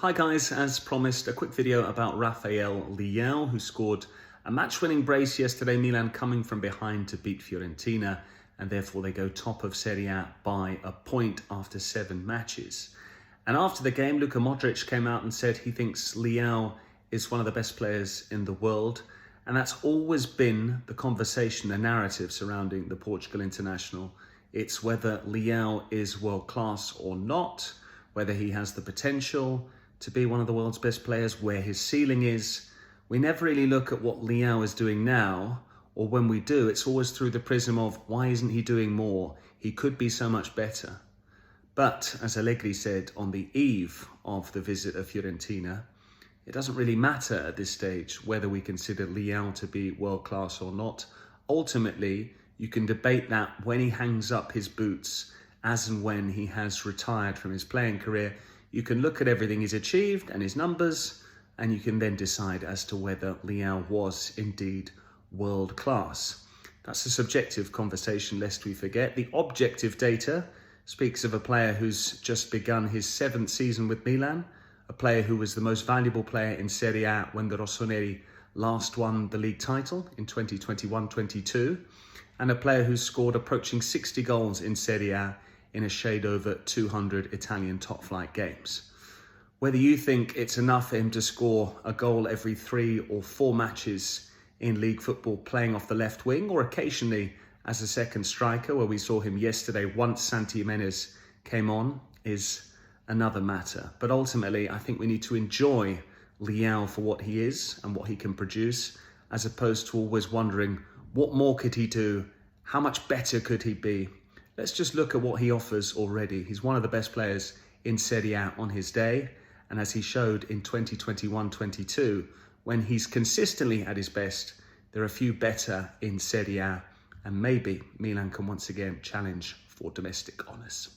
Hi guys, as promised, a quick video about Rafael Leão, who scored a match-winning brace yesterday. Milan coming from behind to beat Fiorentina, and therefore they go top of Serie A by a point after 7 matches. And after the game, Luka Modric came out and said he thinks Leão is one of the best players in the world. And that's always been the conversation, the narrative surrounding the Portugal international. It's whether Leão is world-class or not, whether he has the potential to be one of the world's best players, where his ceiling is. We never really look at what Leão is doing now, or when we do, it's always through the prism of why isn't he doing more? He could be so much better. But, as Allegri said on the eve of the visit of Fiorentina, it doesn't really matter at this stage whether we consider Leão to be world-class or not. Ultimately, you can debate that when he hangs up his boots, as and when he has retired from his playing career. You can look at everything he's achieved and his numbers, and you can then decide as to whether Leão was indeed world class. That's a subjective conversation, lest we forget. The objective data speaks of a player who's just begun his 7th season with Milan, a player who was the most valuable player in Serie A when the Rossoneri last won the league title in 2021-22, and a player who's scored approaching 60 goals in Serie A in a shade over 200 Italian top-flight games. Whether you think it's enough for him to score a goal every 3 or 4 matches in league football playing off the left wing, or occasionally as a second striker, where we saw him yesterday once Santi Jimenez came on, is another matter. But ultimately, I think we need to enjoy Leão for what he is and what he can produce, as opposed to always wondering what more could he do, how much better could he be. Let's just look at what he offers already. He's one of the best players in Serie A on his day. And as he showed in 2021-22, when he's consistently at his best, there are a few better in Serie A. And maybe Milan can once again challenge for domestic honours.